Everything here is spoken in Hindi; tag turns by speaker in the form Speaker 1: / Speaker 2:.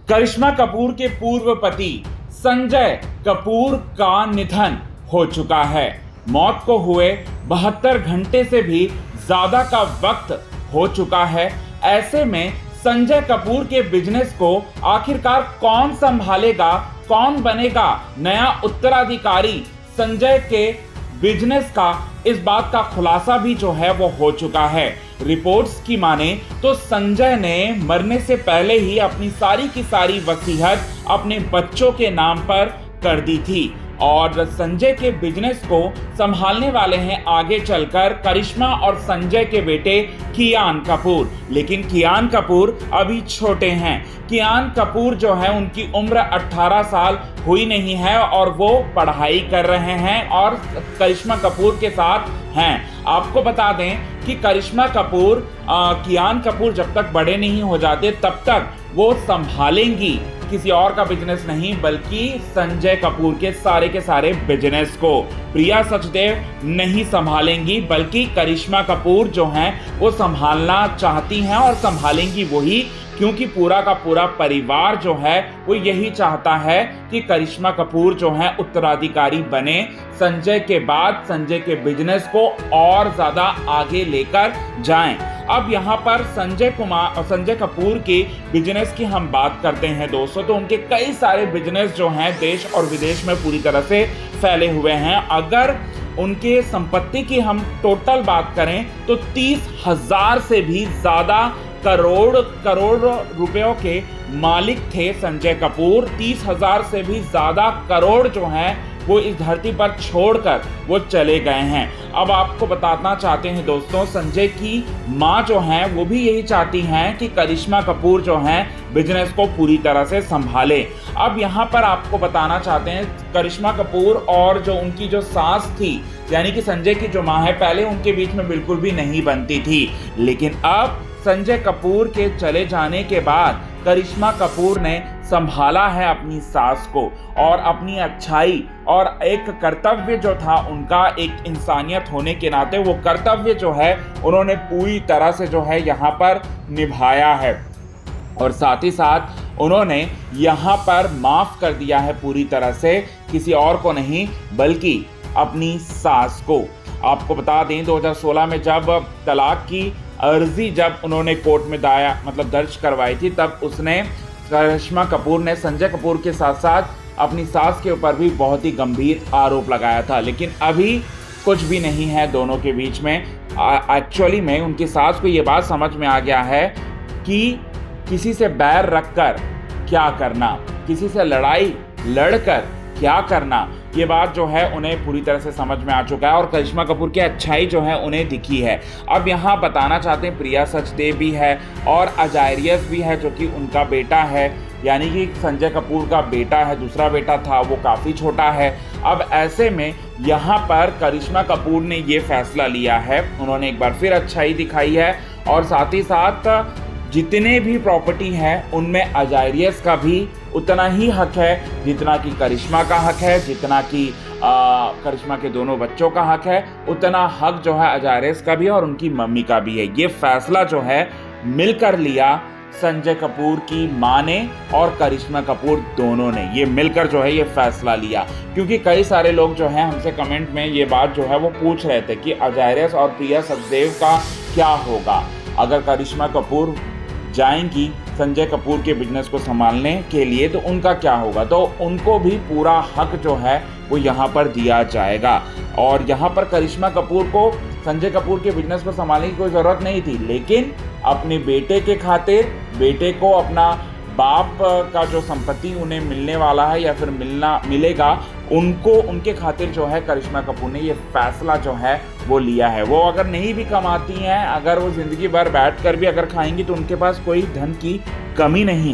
Speaker 1: करिश्मा कपूर के पूर्व पति संजय कपूर का निधन हो चुका है। मौत को हुए 72 घंटे से भी ज्यादा का वक्त हो चुका है। ऐसे में संजय कपूर के बिजनेस को आखिरकार कौन संभालेगा, कौन बनेगा नया उत्तराधिकारी संजय के बिजनेस का, इस बात का खुलासा भी जो है वो हो चुका है। रिपोर्ट्स की माने तो संजय ने मरने से पहले ही अपनी सारी की सारी वसीयत अपने बच्चों के नाम पर कर दी थी और संजय के बिजनेस को संभालने वाले हैं आगे चलकर करिश्मा और संजय के बेटे कियान कपूर। लेकिन कियान कपूर अभी छोटे हैं। कियान कपूर जो है उनकी उम्र 18 साल हुई नहीं है और वो पढ़ाई कर रहे हैं और करिश्मा कपूर के साथ हैं। आपको बता दें कि करिश्मा कपूर कियान कपूर जब तक बड़े नहीं हो जाते तब तक वो संभालेंगी किसी और का बिजनेस नहीं बल्कि संजय कपूर के सारे बिजनेस को। प्रिया सचदेव नहीं संभालेंगी बल्कि करिश्मा कपूर जो हैं वो संभालना चाहती हैं और संभालेंगी वही, क्योंकि पूरा का पूरा परिवार जो है वो यही चाहता है कि करिश्मा कपूर जो है उत्तराधिकारी बने, संजय के बाद संजय के बिजनेस को और ज्यादा आगे लेकर जाएं। अब यहाँ पर संजय कपूर के बिजनेस की हम बात करते हैं दोस्तों, तो उनके कई सारे बिजनेस जो हैं देश और विदेश में पूरी तरह से फैले हुए हैं। अगर उनके संपत्ति की हम टोटल बात करें तो 30,000 से भी ज्यादा करोड़ रुपयों के मालिक थे संजय कपूर। 30,000 से भी ज्यादा करोड़ जो हैं वो इस धरती पर छोड़कर वो चले गए हैं। अब आपको बताना चाहते हैं दोस्तों, संजय की मां जो हैं वो भी यही चाहती हैं कि करिश्मा कपूर जो हैं बिजनेस को पूरी तरह से संभाले। अब यहाँ पर आपको बताना चाहते हैं करिश्मा कपूर और जो उनकी जो सास थी यानी कि संजय की जो मां है, पहले उनके बीच में बिल्कुल भी नहीं बनती थी, लेकिन अब संजय कपूर के चले जाने के बाद करिश्मा कपूर ने संभाला है अपनी सास को और अपनी अच्छाई और एक कर्तव्य जो था उनका, एक इंसानियत होने के नाते वो कर्तव्य जो है उन्होंने पूरी तरह से जो है यहाँ पर निभाया है और साथ ही साथ उन्होंने यहाँ पर माफ़ कर दिया है पूरी तरह से, किसी और को नहीं बल्कि अपनी सास को। आपको बता दें 2016 में जब तलाक की अर्जी जब उन्होंने कोर्ट में दर्ज करवाई थी, तब उसने करिश्मा कपूर ने संजय कपूर के साथ साथ अपनी सास के ऊपर भी बहुत ही गंभीर आरोप लगाया था। लेकिन अभी कुछ भी नहीं है दोनों के बीच में। एक्चुअली में उनकी सास को ये बात समझ में आ गया है कि किसी से बैर रखकर क्या करना, किसी से लड़ाई लड़कर क्या करना, ये बात जो है उन्हें पूरी तरह से समझ में आ चुका है और करिश्मा कपूर की अच्छाई जो है उन्हें दिखी है। अब यहाँ बताना चाहते हैं प्रिया सचदेव भी है और अजायरियस भी है जो कि उनका बेटा है, यानी कि संजय कपूर का बेटा है, दूसरा बेटा था वो काफ़ी छोटा है। अब ऐसे में यहाँ पर करिश्मा कपूर ने ये फैसला लिया है, उन्होंने एक बार फिर अच्छाई दिखाई है और साथ ही साथ जितने भी प्रॉपर्टी हैं उनमें अजायरियस का भी उतना ही हक है जितना कि करिश्मा का हक है, जितना कि करिश्मा के दोनों बच्चों का हक है, उतना हक जो है अजायरियस का भी और उनकी मम्मी का भी है। ये फैसला जो है मिलकर लिया संजय कपूर की मां ने और करिश्मा कपूर दोनों ने, ये मिलकर जो है ये फैसला लिया। क्योंकि कई सारे लोग जो हैं हमसे कमेंट में ये बात जो है वो पूछ रहे थे कि अजायरियस और प्रिया सचदेव का क्या होगा अगर करिश्मा कपूर जाएंगी संजय कपूर के बिजनेस को संभालने के लिए, तो उनका क्या होगा। तो उनको भी पूरा हक जो है वो यहाँ पर दिया जाएगा और यहाँ पर करिश्मा कपूर को संजय कपूर के बिजनेस को संभालने की कोई ज़रूरत नहीं थी, लेकिन अपने बेटे के खातिर, बेटे को अपना बाप का जो संपत्ति उन्हें मिलने वाला है या फिर मिलेगा उनको, उनके खातिर जो है करिश्मा कपूर ने ये फैसला जो है वो लिया है। वो अगर नहीं भी कमाती हैं, अगर वो ज़िंदगी भर बैठकर भी अगर खाएंगी तो उनके पास कोई धन की कमी नहीं है।